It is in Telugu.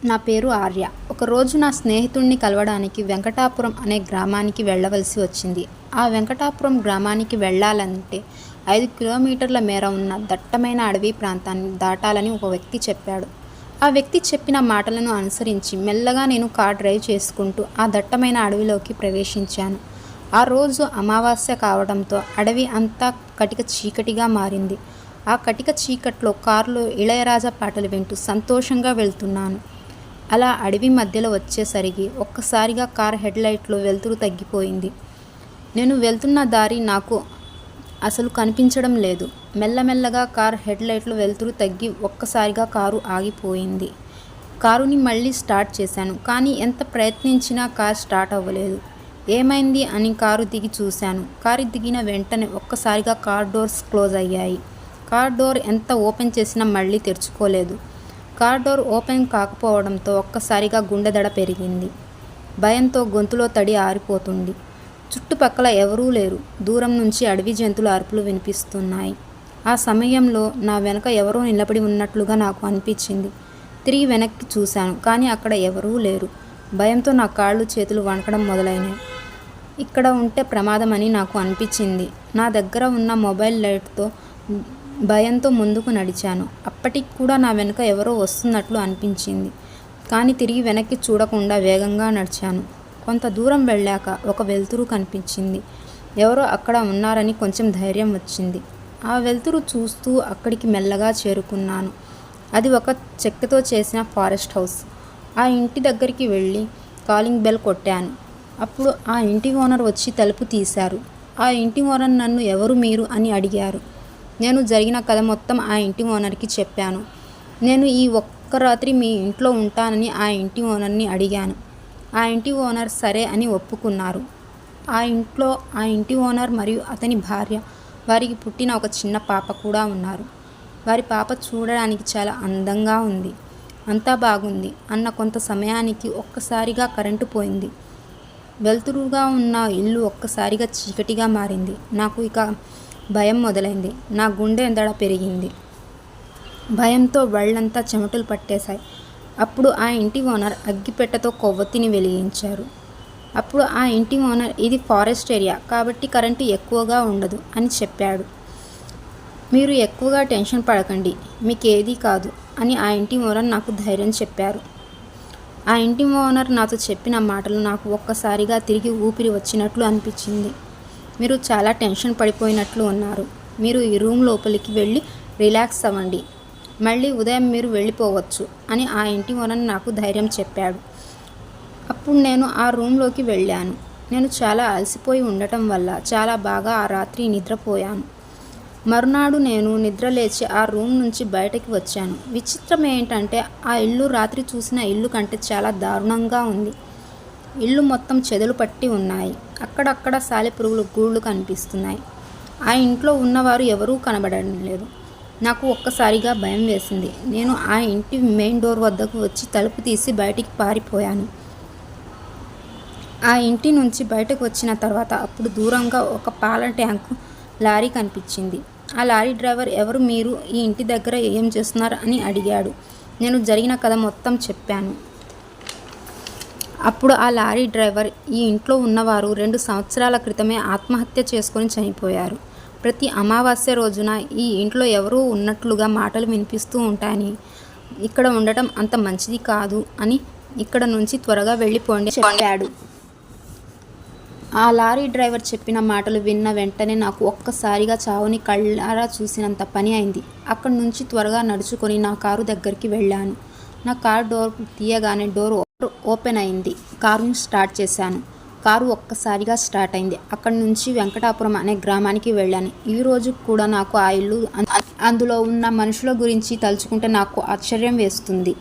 నా పేరు ఆర్య. ఒకరోజు నా స్నేహితుడిని కలవడానికి వెంకటాపురం అనే గ్రామానికి వెళ్ళవలసి వచ్చింది. ఆ వెంకటాపురం గ్రామానికి వెళ్ళాలంటే 5 కిలోమీటర్ల మేర ఉన్న దట్టమైన అడవి ప్రాంతాన్ని దాటాలని ఒక వ్యక్తి చెప్పాడు. ఆ వ్యక్తి చెప్పిన మాటలను అనుసరించి మెల్లగా నేను కార్ డ్రైవ్ చేసుకుంటూ ఆ దట్టమైన అడవిలోకి ప్రవేశించాను. ఆ రోజు అమావాస్య కావడంతో అడవి అంతా కటిక చీకటిగా మారింది. ఆ కటిక చీకట్లో కారులో ఇళయరాజా పాటలు వింటూ సంతోషంగా వెళ్తున్నాను. అలా అడవి మధ్యలో వచ్చేసరికి ఒక్కసారిగా కార్ హెడ్లైట్లో వెలుతురు తగ్గిపోయింది. నేను వెళ్తున్న దారి నాకు అసలు కనిపించడం లేదు. మెల్లమెల్లగా కార్ హెడ్లైట్లో వెలుతురు తగ్గి ఒక్కసారిగా కారు ఆగిపోయింది. కారుని మళ్ళీ స్టార్ట్ చేశాను, కానీ ఎంత ప్రయత్నించినా కారు స్టార్ట్ అవ్వలేదు. ఏమైంది అని కారు దిగి చూశాను. కారు దిగిన వెంటనే ఒక్కసారిగా కార్ డోర్స్ క్లోజ్ అయ్యాయి. కార్ డోర్ ఎంత ఓపెన్ చేసినా మళ్ళీ తెరుచుకోలేదు. కార్ డోర్ ఓపెన్ కాకపోవడంతో ఒక్కసారిగా గుండె దడ పెరిగింది. భయంతో గొంతులో తడి ఆరిపోతుంది. చుట్టుపక్కల ఎవరూ లేరు. దూరం నుంచి అడవి జంతువుల అరుపులు వినిపిస్తున్నాయి. ఆ సమయంలో నా వెనక ఎవరో నిలబడి ఉన్నట్లుగా నాకు అనిపించింది. తిరిగి వెనక్కి చూశాను, కానీ అక్కడ ఎవరూ లేరు. భయంతో నా కాళ్ళు చేతులు వణకడం మొదలైనాయి. ఇక్కడ ఉంటే ప్రమాదం అని నాకు అనిపించింది. నా దగ్గర ఉన్న మొబైల్ లైట్తో భయంతో ముందుకు నడిచాను. అప్పటికి కూడా నా వెనుక ఎవరో వస్తున్నట్లు అనిపించింది, కానీ తిరిగి వెనక్కి చూడకుండా వేగంగా నడిచాను. కొంత దూరం వెళ్ళాక ఒక వెలుతురు కనిపించింది. ఎవరో అక్కడ ఉన్నారని కొంచెం ధైర్యం వచ్చింది. ఆ వెలుతురు చూస్తూ అక్కడికి మెల్లగా చేరుకున్నాను. అది ఒక చెక్కతో చేసిన ఫారెస్ట్ హౌస్. ఆ ఇంటి దగ్గరికి వెళ్ళి కాలింగ్ బెల్ కొట్టాను. అప్పుడు ఆ ఇంటి ఓనర్ వచ్చి తలుపు తీశారు. ఆ ఇంటి ఓనర్ నన్ను ఎవరు మీరు అని అడిగారు. నేను జరిగిన కథ మొత్తం ఆ ఇంటి ఓనర్కి చెప్పాను. నేను ఈ ఒక్క రాత్రి మీ ఇంట్లో ఉంటానని ఆ ఇంటి ఓనర్ని అడిగాను. ఆ ఇంటి ఓనర్ సరే అని ఒప్పుకున్నారు. ఆ ఇంటి ఓనర్ మరియు అతని భార్య, వారికి పుట్టిన ఒక చిన్న పాప కూడా ఉన్నారు. వారి పాప చూడడానికి చాలా అందంగా ఉంది. అంతా బాగుంది అన్న కొంత సమయానికి ఒక్కసారిగా కరెంటు పోయింది. వెలుతురుగా ఉన్న ఇల్లు ఒక్కసారిగా చీకటిగా మారింది. నాకు ఇక భయం మొదలైంది. నా గుండె దడ పెరిగింది. భయంతో వాళ్ళంతా చెమటలు పట్టేశాయి. అప్పుడు ఆ ఇంటి ఓనర్ అగ్గిపెట్టెతో కొవ్వొత్తిని వెలిగించారు. అప్పుడు ఆ ఇంటి ఓనర్ ఇది ఫారెస్ట్ ఏరియా కాబట్టి కరెంటు ఎక్కువగా ఉండదు అని చెప్పాడు. మీరు ఎక్కువగా టెన్షన్ పడకండి, మీకేదీ కాదు అని ఆ ఇంటి ఓనర్ నాకు ధైర్యం చెప్పారు. ఆ ఇంటి ఓనర్ నాతో చెప్పిన మాటలు నాకు ఒక్కసారిగా తిరిగి ఊపిరి వచ్చినట్లు అనిపించింది. మీరు చాలా టెన్షన్ పడిపోయినట్లు ఉన్నారు. మీరు ఈ రూమ్ లోపలికి వెళ్ళి రిలాక్స్ అవ్వండి. మళ్ళీ ఉదయం మీరు వెళ్ళిపోవచ్చు అని ఆ ఇంటి ఓనర్ నాకు ధైర్యం చెప్పాడు. అప్పుడు నేను ఆ రూమ్లోకి వెళ్ళాను. నేను చాలా అలసిపోయి ఉండటం వల్ల చాలా బాగా ఆ రాత్రి నిద్రపోయాను. మరునాడు నేను నిద్ర లేచి ఆ రూమ్ నుంచి బయటకి వచ్చాను. విచిత్రం ఏంటంటే ఆ ఇల్లు రాత్రి చూసిన ఇల్లు కంటే చాలా దారుణంగా ఉంది. ఇల్లు మొత్తం చెదలు పట్టి ఉన్నాయి. అక్కడక్కడ సాలెపురుగులు గూళ్ళు కనిపిస్తున్నాయి. ఆ ఇంట్లో ఉన్నవారు ఎవరూ కనబడడం లేదు. నాకు ఒక్కసారిగా భయం వేసింది. నేను ఆ ఇంటి మెయిన్ డోర్ వద్దకు వచ్చి తలుపు తీసి బయటికి పారిపోయాను. ఆ ఇంటి నుంచి బయటకు వచ్చిన తర్వాత అప్పుడు దూరంగా ఒక పాల ట్యాంకు లారీ కనిపించింది. ఆ లారీ డ్రైవర్ ఎవరు మీరు ఈ ఇంటి దగ్గర ఏం చేస్తున్నారు అని అడిగాడు. నేను జరిగిన కథ మొత్తం చెప్పాను. అప్పుడు ఆ లారీ డ్రైవర్ ఈ ఇంట్లో ఉన్నవారు 2 సంవత్సరాల క్రితమే ఆత్మహత్య చేసుకొని చనిపోయారు. ప్రతి అమావాస్య రోజున ఈ ఇంట్లో ఎవరూ ఉన్నట్లుగా మాటలు వినిపిస్తూ ఉంటాయని, ఇక్కడ ఉండటం అంత మంచిది కాదు అని, ఇక్కడ నుంచి త్వరగా వెళ్ళిపోండి చెప్పాడు. ఆ లారీ డ్రైవర్ చెప్పిన మాటలు విన్న వెంటనే నాకు ఒక్కసారిగా చావుని కళ్ళారా చూసినంత పని అయింది. అక్కడి నుంచి త్వరగా నడుచుకొని నా కారు దగ్గరికి వెళ్ళాను. నా కారు డోర్ తీయగానే డోర్ ఓపెన్ అయింది. కారుని స్టార్ట్ చేశాను. కారు ఒక్కసారిగా స్టార్ట్ అయింది. అక్కడి నుంచి వెంకటాపురం అనే గ్రామానికి వెళ్ళాను. ఈ రోజు కూడా నాకు ఆ ఇల్లు, అందులో ఉన్న మనుషుల గురించి తలుచుకుంటే నాకు ఆశ్చర్యం వేస్తుంది.